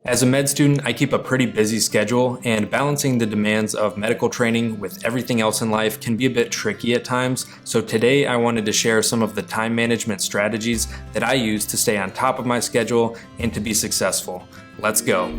As a med student, I keep a pretty busy schedule, and balancing the demands of medical training with everything else in life can be a bit tricky at times. So today I wanted to share some of the time management strategies that I use to stay on top of my schedule and to be successful. Let's go.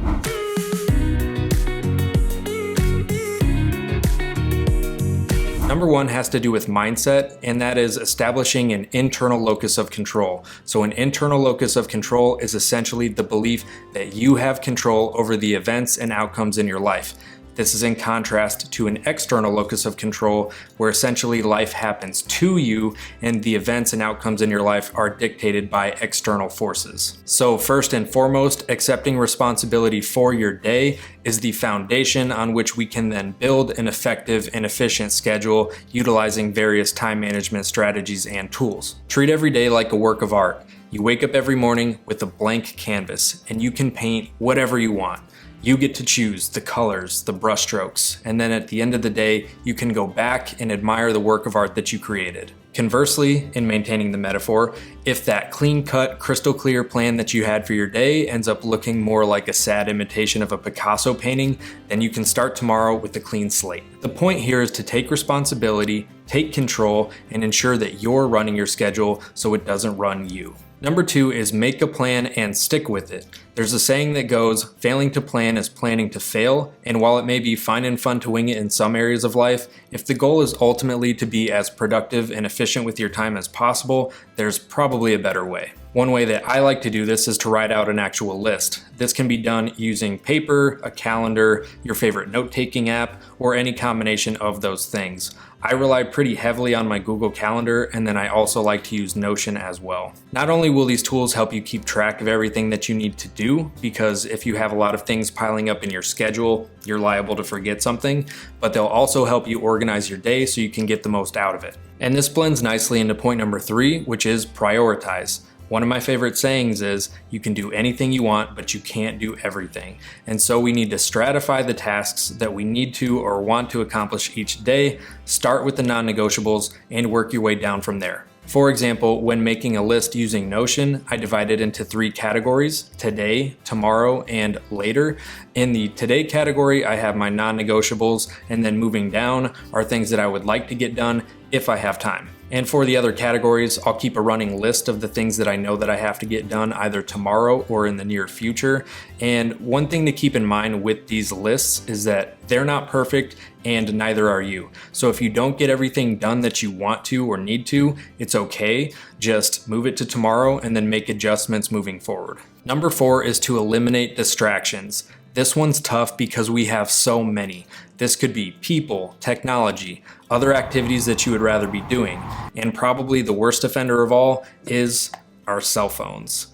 Number one has to do with mindset, and that is establishing an internal locus of control. So an internal locus of control is essentially the belief that you have control over the events and outcomes in your life. This is in contrast to an external locus of control, where essentially life happens to you and the events and outcomes in your life are dictated by external forces. So first and foremost, accepting responsibility for your day is the foundation on which we can then build an effective and efficient schedule utilizing various time management strategies and tools. Treat every day like a work of art. You wake up every morning with a blank canvas and you can paint whatever you want. You get to choose the colors, the brushstrokes, and then at the end of the day, you can go back and admire the work of art that you created. Conversely, in maintaining the metaphor, if that clean-cut, crystal clear plan that you had for your day ends up looking more like a sad imitation of a Picasso painting, then you can start tomorrow with a clean slate. The point here is to take responsibility, take control, and ensure that you're running your schedule so it doesn't run you. Number two is make a plan and stick with it. There's a saying that goes, failing to plan is planning to fail, and while it may be fine and fun to wing it in some areas of life, if the goal is ultimately to be as productive and efficient with your time as possible, there's probably a better way. One way that I like to do this is to write out an actual list. This can be done using paper, a calendar, your favorite note-taking app, or any combination of those things. I rely pretty heavily on my Google Calendar, and then I also like to use Notion as well. Not only will these tools help you keep track of everything that you need to do, because if you have a lot of things piling up in your schedule, you're liable to forget something, but they'll also help you organize your day so you can get the most out of it. And this blends nicely into point number three, which is prioritize. One of my favorite sayings is, you can do anything you want, but you can't do everything. And so we need to stratify the tasks that we need to or want to accomplish each day, start with the non-negotiables, and work your way down from there. For example, when making a list using Notion, I divide it into three categories: today, tomorrow, and later. In the today category, I have my non-negotiables, and then moving down are things that I would like to get done if I have time. And for the other categories, I'll keep a running list of the things that I know that I have to get done either tomorrow or in the near future. And one thing to keep in mind with these lists is that they're not perfect and neither are you. So if you don't get everything done that you want to or need to, it's okay. Just move it to tomorrow and then make adjustments moving forward. Number four is to eliminate distractions. This one's tough because we have so many. This could be people, technology, other activities that you would rather be doing, and probably the worst offender of all is our cell phones.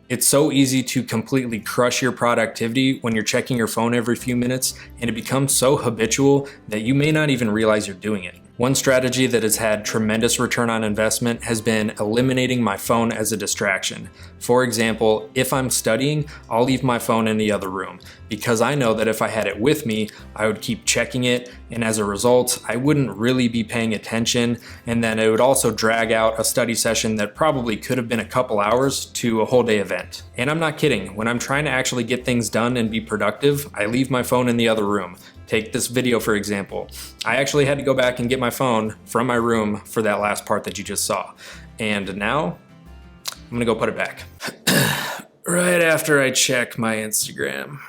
It's so easy to completely crush your productivity when you're checking your phone every few minutes, and it becomes so habitual that you may not even realize you're doing it. One strategy that has had tremendous return on investment has been eliminating my phone as a distraction. For example, if I'm studying, I'll leave my phone in the other room because I know that if I had it with me, I would keep checking it, and as a result, I wouldn't really be paying attention, and then it would also drag out a study session that probably could have been a couple hours to a whole day event. And I'm not kidding, when I'm trying to actually get things done and be productive, I leave my phone in the other room. Take this video for example. I actually had to go back and get my phone from my room for that last part that you just saw. And now, I'm gonna go put it back. Right after I check my Instagram.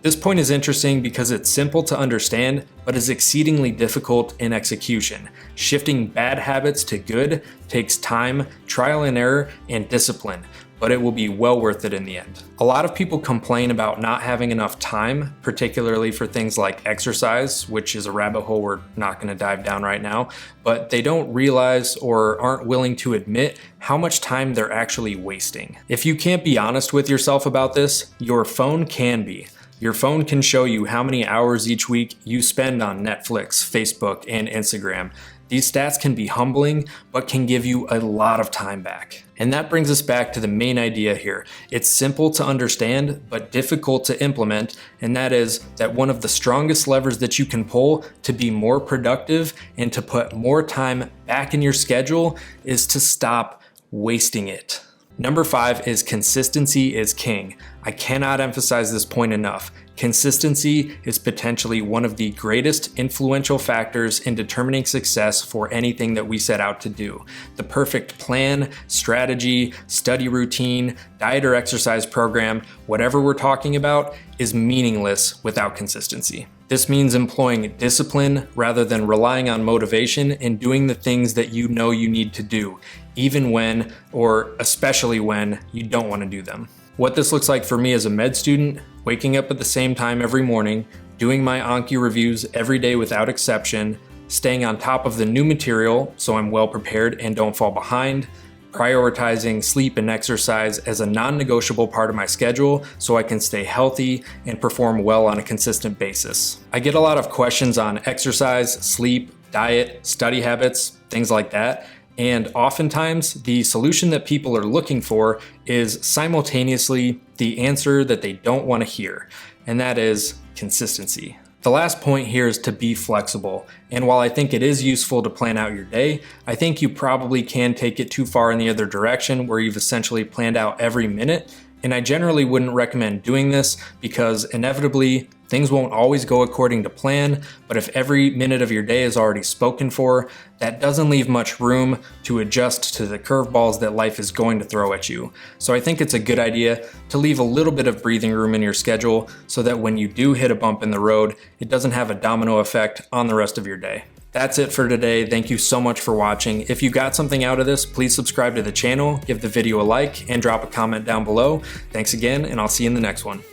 This point is interesting because it's simple to understand, but is exceedingly difficult in execution. Shifting bad habits to good takes time, trial and error, and discipline, but it will be well worth it in the end. A lot of people complain about not having enough time, particularly for things like exercise, which is a rabbit hole we're not gonna dive down right now, but they don't realize or aren't willing to admit how much time they're actually wasting. If you can't be honest with yourself about this, your phone can be. Your phone can show you how many hours each week you spend on Netflix, Facebook, and Instagram. These stats can be humbling, but can give you a lot of time back. And that brings us back to the main idea here. It's simple to understand, but difficult to implement, and that is that one of the strongest levers that you can pull to be more productive and to put more time back in your schedule is to stop wasting it. Number 5 is consistency is king. I cannot emphasize this point enough. Consistency is potentially one of the greatest influential factors in determining success for anything that we set out to do. The perfect plan, strategy, study routine, diet or exercise program, whatever we're talking about, is meaningless without consistency. This means employing discipline rather than relying on motivation and doing the things that you know you need to do, even when, or especially when, you don't want to do them. What this looks like for me as a med student: waking up at the same time every morning, doing my Anki reviews every day without exception, staying on top of the new material so I'm well prepared and don't fall behind, prioritizing sleep and exercise as a non-negotiable part of my schedule so I can stay healthy and perform well on a consistent basis. I get a lot of questions on exercise, sleep, diet, study habits, things like that. And oftentimes the solution that people are looking for is simultaneously the answer that they don't want to hear, and that is consistency. The last point here is to be flexible. And while I think it is useful to plan out your day, I think you probably can take it too far in the other direction where you've essentially planned out every minute. And I generally wouldn't recommend doing this because inevitably things won't always go according to plan, but if every minute of your day is already spoken for, that doesn't leave much room to adjust to the curveballs that life is going to throw at you. So I think it's a good idea to leave a little bit of breathing room in your schedule so that when you do hit a bump in the road, it doesn't have a domino effect on the rest of your day. That's it for today. Thank you so much for watching. If you got something out of this, please subscribe to the channel, give the video a like, and drop a comment down below. Thanks again, and I'll see you in the next one.